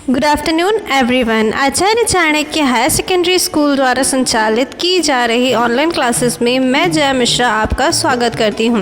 Good afternoon everyone. Acharya Chanakya higher secondary school द्वारा संचालित की जा रही ऑनलाइन क्लासेस में मैं जया मिश्रा आपका स्वागत करती हूं।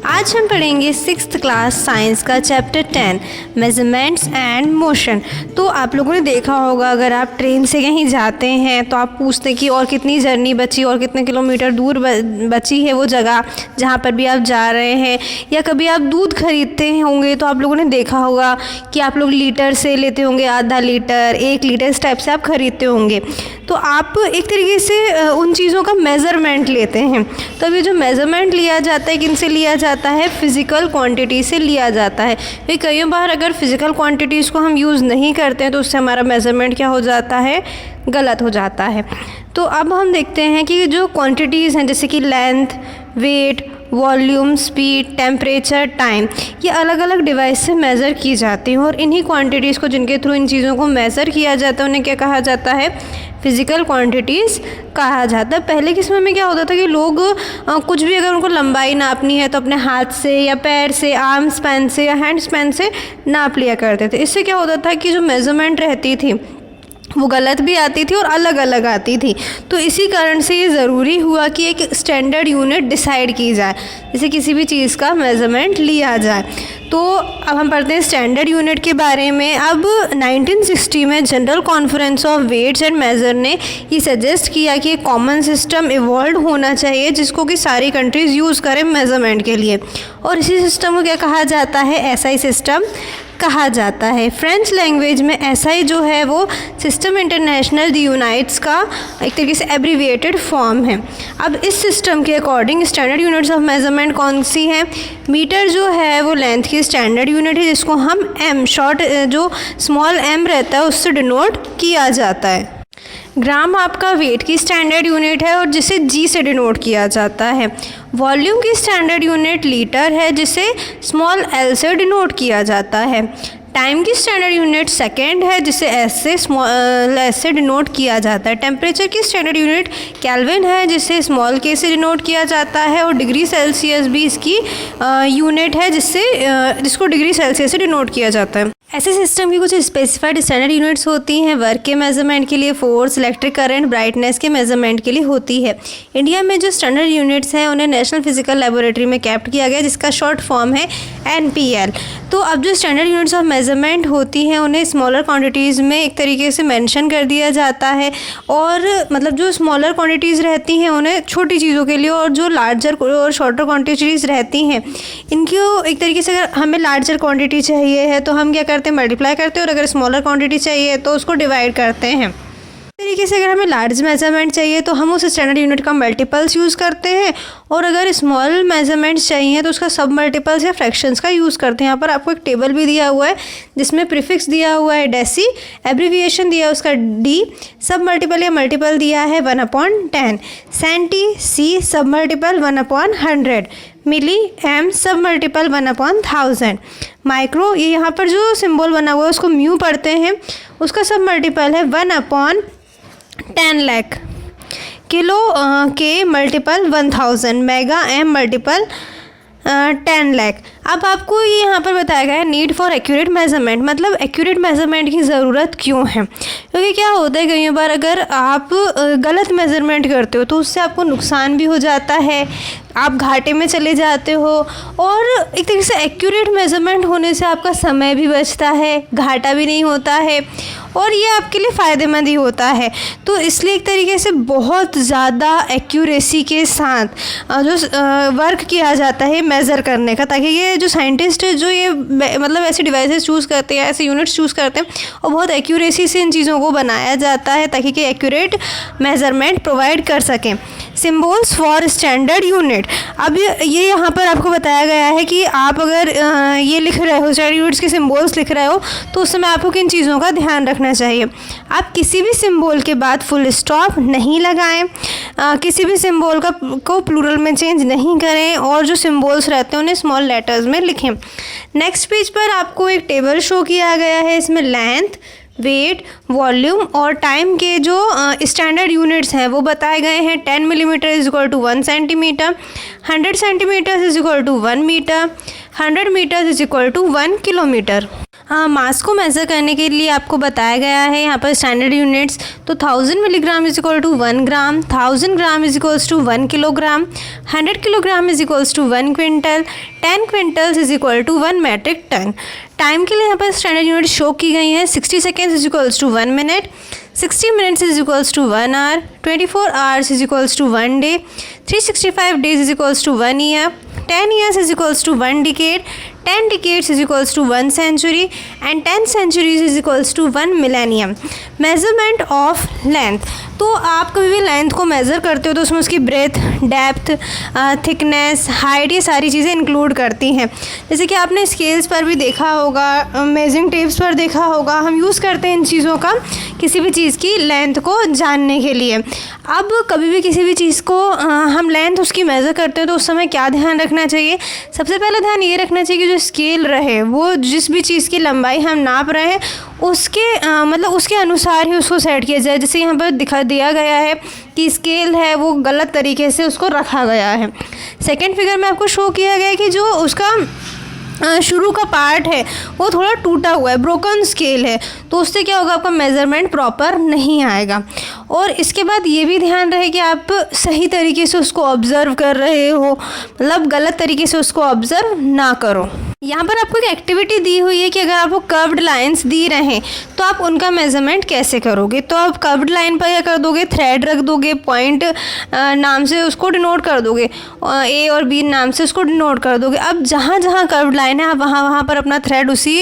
आज हम पढ़ेंगे 6th क्लास साइंस का चैप्टर 10 मेजरमेंट्स एंड मोशन। तो आप लोगों ने देखा होगा, अगर आप ट्रेन से कहीं जाते हैं तो आप पूछते हैं कि और कितनी जर्नी बची और कितने किलोमीटर दूर बची है वो जगह जहाँ पर भी आप जा रहे हैं। या कभी आप दूध खरीदते होंगे तो आप लोगों ने देखा होगा कि आप लोग लीटर से लेते होंगे, आधा लीटर, 1 लीटर, इस टाइप से आप खरीदते होंगे। तो आप एक तरीके से उन चीज़ों का मेज़रमेंट लेते हैं। तो अभी जो मेज़रमेंट लिया जाता है, किन से लिया जाता है? फिज़िकल क्वांटिटी से लिया जाता है। फिर कई बार अगर फिज़िकल क्वांटिटीज़ को हम यूज़ नहीं करते हैं तो उससे हमारा मेज़रमेंट क्या हो जाता है? गलत हो जाता है। तो अब हम देखते हैं कि जो क्वांटिटीज़ हैं, जैसे कि length, weight, volume, speed, temperature, time, ये अलग अलग डिवाइस से मेज़र की जाती हैं। और इन्हीं क्वांटिटीज़ को, जिनके थ्रू इन चीज़ों को मेज़र किया जाता है, उन्हें क्या कहा जाता है? फिज़िकल क्वांटिटीज़ कहा जाता है। पहले के समय में क्या होता था कि लोग कुछ भी अगर उनको लंबाई नापनी है तो अपने हाथ से या पैर से, आर्म स्पैन से या हैंड स्पैन से नाप लिया करते थे। इससे क्या होता था कि जो मेज़रमेंट रहती थी वो गलत भी आती थी और अलग अलग आती थी। तो इसी कारण से ये ज़रूरी हुआ कि एक स्टैंडर्ड यूनिट डिसाइड की जाए, जैसे किसी भी चीज़ का मेज़रमेंट लिया जाए। तो अब हम पढ़ते हैं स्टैंडर्ड यूनिट के बारे में। अब 1960 में General Conference of Weights and Measure ने ये सजेस्ट किया कि एक कॉमन सिस्टम इवॉल्व होना चाहिए जिसको कि सारी कंट्रीज़ यूज़ करें मेज़रमेंट के लिए। और इसी सिस्टम को क्या कहा जाता है? एसआई सिस्टम कहा जाता है। फ्रेंच लैंग्वेज में एसआई जो है वो सिस्टम इंटरनेशनल दी यूनाइट्स का एक तरीके से एब्रीविएटेड फॉर्म है। अब इस सिस्टम के according standard units of measurement कौन सी हैं? मीटर जो है वो लेंथ की स्टैंडर्ड यूनिट है, जिसको हम एम, शॉर्ट जो स्मॉल एम रहता है उससे डिनोट किया जाता है। ग्राम आपका वेट की स्टैंडर्ड यूनिट है और जिसे जी से डिनोट किया जाता है। वॉल्यूम की स्टैंडर्ड यूनिट लीटर है, जिसे स्मॉल एल से डिनोट किया जाता है। टाइम की स्टैंडर्ड यूनिट सेकेंड है, जिसे एस से स्मॉल एस से डिनोट किया जाता है। टेम्परेचर की स्टैंडर्ड यूनिट केल्विन है, जिसे स्मॉल के से डिनोट किया जाता है। और डिग्री सेल्सियस भी इसकी यूनिट है, जिसको डिग्री सेल्सियस से डिनोट किया जाता है। ऐसे सिस्टम की कुछ स्पेसिफाइड स्टैंडर्ड यूनिट्स होती हैं। वर्क के मेजरमेंट के लिए फोर्स, इलेक्ट्रिक करंट, ब्राइटनेस के मेजरमेंट के लिए होती है। इंडिया में जो स्टैंडर्ड यूनिट्स हैं उन्हें नेशनल फिजिकल लेबोरेटरी में कैप्ट किया गया, जिसका शॉर्ट फॉर्म है NPL। तो अब जो स्टैंडर्ड यूनिट्स ऑफ मेजरमेंट होती हैं उन्हें स्मॉलर क्वांटिटीज़ में एक तरीके से मेंशन कर दिया जाता है। और मतलब जो स्मॉलर क्वांटिटीज़ रहती हैं उन्हें छोटी चीज़ों के लिए, और जो लार्जर और शॉर्टर क्वांटिटीज़ रहती हैं इनको एक तरीके से, अगर हमें लार्जर क्वांटिटी चाहिए है तो हम क्या करते हैं? मल्टीप्लाई करते हैं। और अगर स्मॉलर क्वांटिटी चाहिए तो उसको डिवाइड करते हैं। तरीके से अगर हमें लार्ज मेजरमेंट चाहिए तो हम उस स्टैंडर्ड यूनिट का मल्टीपल्स यूज़ करते हैं, और अगर स्मॉल मेजरमेंट्स चाहिए तो उसका सब मल्टीपल्स या फ्रैक्शंस का यूज़ करते हैं। यहाँ पर आपको एक टेबल भी दिया हुआ है जिसमें प्रीफिक्स दिया हुआ है डेसी, एब्रीविएशन दिया है उसका D, सब मल्टीपल या मल्टीपल दिया है 1/10, सेंटी C सब मल्टीपल 1/100, मिली M सब मल्टीपल 1/1000, माइक्रो, ये यहाँ पर जो सिंबल बना हुआ है उसको म्यू पढ़ते हैं, उसका सब मल्टीपल है 1/10 लाख, किलो के multiple 1000, mega M multiple 10 lakh. अब आपको ये यहाँ पर बताया गया है नीड फॉर एक्यूरेट मेजरमेंट, मतलब एक्यूरेट मेजरमेंट की ज़रूरत क्यों है? क्योंकि क्या होता है, कई बार अगर आप गलत मेजरमेंट करते हो तो उससे आपको नुकसान भी हो जाता है, आप घाटे में चले जाते हो। और एक तरीके से एक्यूरेट मेजरमेंट होने से आपका समय भी बचता है, घाटा भी नहीं होता है, और ये आपके लिए फ़ायदेमंद ही होता है। तो इसलिए एक तरीके से बहुत ज़्यादा एक्यूरेसी के साथ जो वर्क किया जाता है मेज़र करने का, ताकि ये जो साइंटिस्ट जो ये मतलब ऐसे डिवाइसेस चूज़ करते हैं, ऐसे यूनिट्स चूज़ करते हैं, और बहुत एक्यूरेसी से इन चीज़ों को बनाया जाता है ताकि कि एक्यूरेट मेजरमेंट प्रोवाइड कर सकें। Symbols for standard unit. अब ये यहाँ पर आपको बताया गया है कि आप अगर ये लिख रहे हो, स्टैंडर्ड यूनिट्स के सिम्बल्स लिख रहे हो, तो उस समय आपको किन चीज़ों का ध्यान रखना चाहिए? आप किसी भी सिम्बल के बाद फुल स्टॉप नहीं लगाएं, किसी भी सिम्बल को प्लूरल में चेंज नहीं करें, और जो सिम्बल्स रहते हैं उन्हें स्मॉल लेटर्स में लिखें। नेक्स्ट पेज पर आपको एक टेबल शो किया गया है, इसमें लेंथ, वेट, वॉल्यूम और टाइम के जो स्टैंडर्ड यूनिट्स हैं वो बताए गए हैं। 10 millimetre is equal to 1 centimetre, 100 centimetre is equal to 1 metre, 100 metre is equal to 1 kilometre. Mass को मेज़र करने के लिए आपको बताया गया है यहाँ पर स्टैंडर्ड यूनिट्स। तो 1000 milligram is equal to 1 gram, 1000 gram is equals to 1 kilogram, 100 kilogram is equals to 1 quintal, 10 quintals is equal to 1 metric tonne. Time के लिए यहाँ पर स्टैंडर्ड यूनिट शो की गई हैं। 60 seconds is equals to 1 minute, 60 minutes is equals to 1 hour, 24 hours is equals to 1 day, 365 days is equals to 1 year, 10 years is equals to 1 decade, 10 decades is equals to 1 century and 10 centuries is equals to 1 millennium। Measurement of length, तो आप कभी भी length को measure करते हो तो उसमें उसकी ब्रेथ, डेप्थ, थिकनेस, हाइट, ये सारी चीज़ें इंक्लूड करती हैं। जैसे कि आपने स्केल्स पर भी देखा होगा, मेजरिंग टेप्स पर देखा होगा, हम यूज़ करते हैं इन चीज़ों का किसी भी चीज़ की लेंथ को जानने के लिए। अब कभी भी किसी भी चीज़ को हम लेंथ उसकी मेज़र करते हैं तो उस समय क्या ध्यान रखना चाहिए? सबसे पहले ध्यान ये रखना चाहिए कि जो स्केल रहे वो जिस भी चीज़ की लंबाई हम नाप रहे हैं उसके मतलब उसके अनुसार ही उसको सेट किया जाए। जैसे यहाँ पर दिया गया है कि स्केल है वो गलत तरीके से उसको रखा गया है। सेकंड फिगर में आपको शो किया गया है कि जो उसका शुरू का पार्ट है वो थोड़ा टूटा हुआ है, ब्रोकन स्केल है, तो उससे क्या होगा, आपका मेज़रमेंट प्रॉपर नहीं आएगा। और इसके बाद ये भी ध्यान रहे कि आप सही तरीके से उसको ऑब्ज़र्व कर रहे हो, मतलब गलत तरीके से उसको ऑब्ज़र्व ना करो। यहाँ पर आपको एक एक्टिविटी दी हुई है कि अगर आपको कर्व्ड लाइंस दी रहें तो आप उनका मेज़रमेंट कैसे करोगे। तो आप कर्व्ड लाइन पर क्या कर दोगे, थ्रेड रख दोगे, पॉइंट नाम से उसको डिनोट कर दोगे, ए और बी नाम से उसको डिनोट कर दोगे। अब जहाँ जहाँ कर्व्ड लाइन है आप वहाँ पर अपना थ्रेड उसी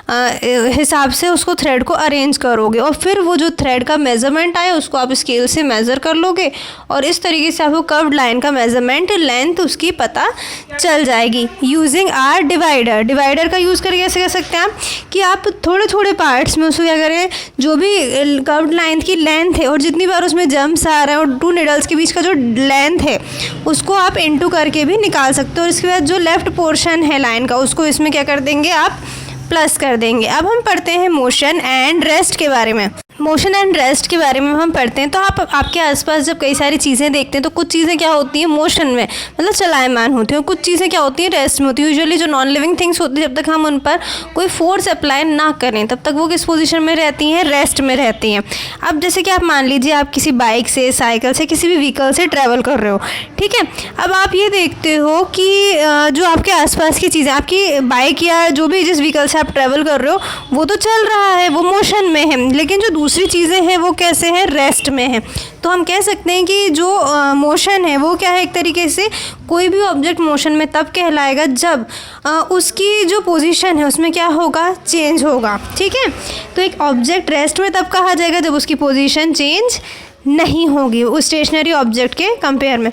हिसाब से उसको थ्रेड को अरेंज करोगे और फिर वो जो थ्रेड का मेज़रमेंट आए उसको आप स्केल से मेज़र कर लोगे और इस तरीके से आपको कर्व्ड लाइन का मेज़रमेंट, लेंथ उसकी पता चल जाएगी। यूजिंग आर डिवाइडर का यूज़ करके कैसे कर सकते हैं आप कि आप थोड़े थोड़े पार्ट्स में उसको क्या करें, जो भी कर्व्ड लाइन की लेंथ है और जितनी बार उसमें जम्प्स आ रहे हैं और टू निडल्स के बीच का जो लेंथ है उसको आप इनटू करके भी निकाल सकते हो। और इसके बाद जो लेफ़्ट पोर्शन है लाइन का उसको इसमें क्या कर देंगे, आप प्लस कर देंगे। अब हम पढ़ते हैं मोशन एंड रेस्ट के बारे में। मोशन एंड रेस्ट के बारे में हम पढ़ते हैं तो आप आपके आसपास जब कई सारी चीज़ें देखते हैं तो कुछ चीज़ें क्या होती हैं मोशन में, मतलब चलायमान होती हैं, कुछ चीज़ें क्या होती हैं रेस्ट में होती है। यूजुअली जो नॉन लिविंग थिंग्स होती है जब तक हम उन पर कोई फोर्स अप्लाई ना करें तब तक वो किस पोजीशन में रहती हैं, रेस्ट में रहती हैं। अब जैसे कि आप मान लीजिए आप किसी बाइक से, साइकिल से, किसी भी व्हीकल से ट्रैवल कर रहे हो, ठीक है। अब आप ये देखते हो कि जो आपके आसपास की चीज़ें, आपकी बाइक या जो भी जिस व्हीकल से आप ट्रैवल कर रहे हो वो तो चल रहा है, वो मोशन में है, लेकिन जो दूसरी चीज़ें हैं वो कैसे हैं, रेस्ट में है। तो हम कह सकते हैं कि जो मोशन है वो क्या है, एक तरीके से कोई भी ऑब्जेक्ट मोशन में तब कहलाएगा जब उसकी जो पोजीशन है उसमें क्या होगा, चेंज होगा, ठीक है। तो एक ऑब्जेक्ट रेस्ट में तब कहा जाएगा जब उसकी पोजीशन चेंज नहीं होगी उस स्टेशनरी ऑब्जेक्ट के कंपेयर में।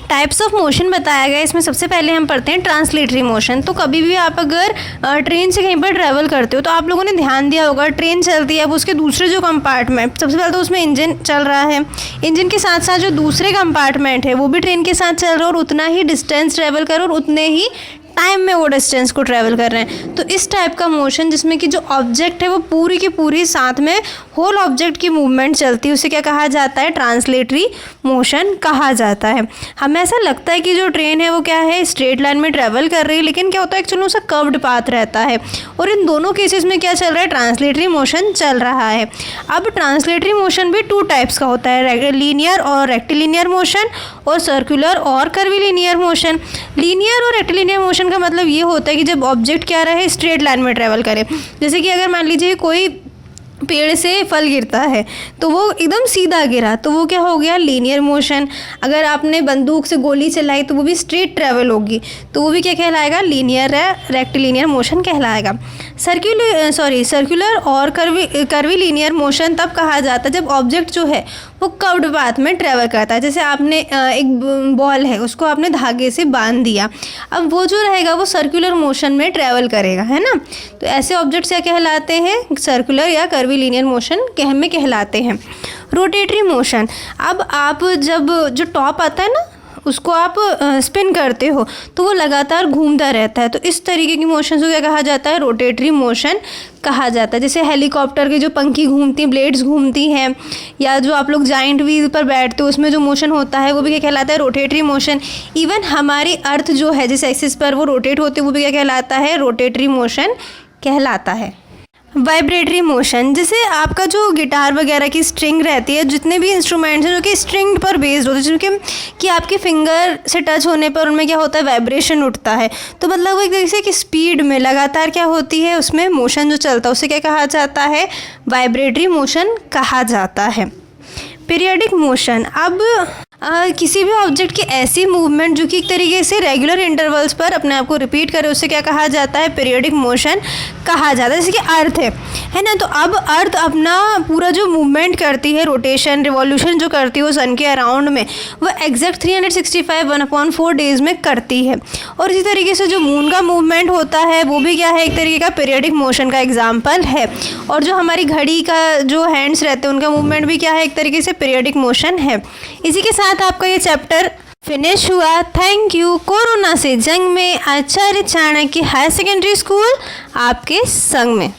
टाइप्स ऑफ मोशन बताया गया, इसमें सबसे पहले हम पढ़ते हैं ट्रांसलेटरी मोशन। तो कभी भी आप अगर ट्रेन से कहीं पर ट्रैवल करते हो तो आप लोगों ने ध्यान दिया होगा, ट्रेन चलती है, अब उसके दूसरे जो कंपार्टमेंट, सबसे पहले तो उसमें इंजन चल रहा है, इंजन के साथ साथ जो दूसरे कंपार्टमेंट है वो भी ट्रेन के साथ चल रहा है और उतना ही डिस्टेंस ट्रैवल करो और उतने ही टाइम में वो डिस्टेंस को ट्रैवल कर रहे हैं। तो इस टाइप का मोशन जिसमें कि जो ऑब्जेक्ट है वो पूरी की पूरी साथ में होल ऑब्जेक्ट की मूवमेंट चलती है उसे क्या कहा जाता है, ट्रांसलेटरी मोशन कहा जाता है। हमें ऐसा लगता है कि जो ट्रेन है वो क्या है, स्ट्रेट लाइन में ट्रैवल कर रही है, लेकिन क्या होता है एक्चुअली उसका कर्व्ड पाथ रहता है और इन दोनों केसेस में क्या चल रहा है, ट्रांसलेटरी मोशन चल रहा है। अब ट्रांसलेटरी मोशन भी टू टाइप्स का होता है, लीनियर और रेक्टिलिनियर मोशन और सर्कुलर और कर्वीलिनियर मोशन। लीनियर और रेक्टिलिनियर मोशन का मतलब ये होता है कि जब ऑब्जेक्ट क्या रहे, स्ट्रेट लाइन में ट्रैवल करे। जैसे कि अगर मान लीजिए कोई पेड़ से फल गिरता है तो वो एकदम सीधा गिरा तो वो क्या हो गया, लीनियर मोशन। अगर आपने बंदूक से गोली चलाई तो वो भी स्ट्रेट ट्रैवल होगी तो वो भी क्या कहलाएगा, लीनियर है, रेक्टिलिनियर मोशन कहलाएगा। सर्कुलर और कर्वीलिनियर मोशन तब कहा जाता है जब ऑब्जेक्ट जो है वो कर्व्ड पाथ में ट्रैवल करता है। जैसे आपने एक बॉल है उसको आपने धागे से बांध दिया, अब वो जो रहेगा वो सर्कुलर मोशन में ट्रैवल करेगा, है ना। तो ऐसे ऑब्जेक्ट्स क्या कहलाते हैं, सर्कुलर या कर्वीलिनियर मोशन में कहलाते हैं। रोटेटरी मोशन, अब आप जब जो टॉप आता है ना उसको आप स्पिन करते हो तो वो लगातार घूमता रहता है, तो इस तरीके की मोशन को क्या कहा जाता है, रोटेटरी मोशन कहा जाता है। जैसे हेलीकॉप्टर के जो पंखी घूमती हैं, ब्लेड्स घूमती हैं, या जो आप लोग जाइंट व्हील पर बैठते हो उसमें जो मोशन होता है वो भी क्या कहलाता है, रोटेटरी मोशन। इवन हमारी अर्थ जो है जिस एक्सिस पर वो रोटेट होती है वो भी क्या कहलाता है, रोटेटरी मोशन कहलाता है। वाइब्रेटरी मोशन, जैसे आपका जो गिटार वगैरह की स्ट्रिंग रहती है, जितने भी इंस्ट्रूमेंट्स हैं जो कि स्ट्रिंग पर बेस्ड होते हैं, जिनके कि आपके फिंगर से टच होने पर उनमें क्या होता है, वाइब्रेशन उठता है। तो मतलब वो एक तरीके से कि स्पीड में लगातार क्या होती है, उसमें मोशन जो चलता है उसे क्या कहा जाता है, वाइब्रेटरी मोशन कहा जाता है। पीरियडिक मोशन, अब किसी भी ऑब्जेक्ट की ऐसी मूवमेंट जो कि एक तरीके से रेगुलर इंटरवल्स पर अपने आप को रिपीट करे, उससे क्या कहा जाता है, पीरियडिक मोशन कहा जाता है। जैसे कि अर्थ है ना, तो अब अर्थ अपना पूरा जो मूवमेंट करती है, रोटेशन रिवॉल्यूशन जो करती है वो सन के अराउंड में, वो एग्जैक्ट 365 1/4 डेज में करती है। और इसी तरीके से जो मून का मूवमेंट होता है वो भी क्या है, एक तरीके का पीरियडिक मोशन का एग्जाम्पल है। और जो हमारी घड़ी का जो हैंड्स रहते हैं उनका मूवमेंट भी क्या है, एक तरीके से पीरियडिक मोशन है। इसी के साथ आपका ये चैप्टर फिनिश हुआ। Thank you. कोरोना से जंग में आचार्य चाणक्य हायर सेकेंडरी स्कूल आपके संग में।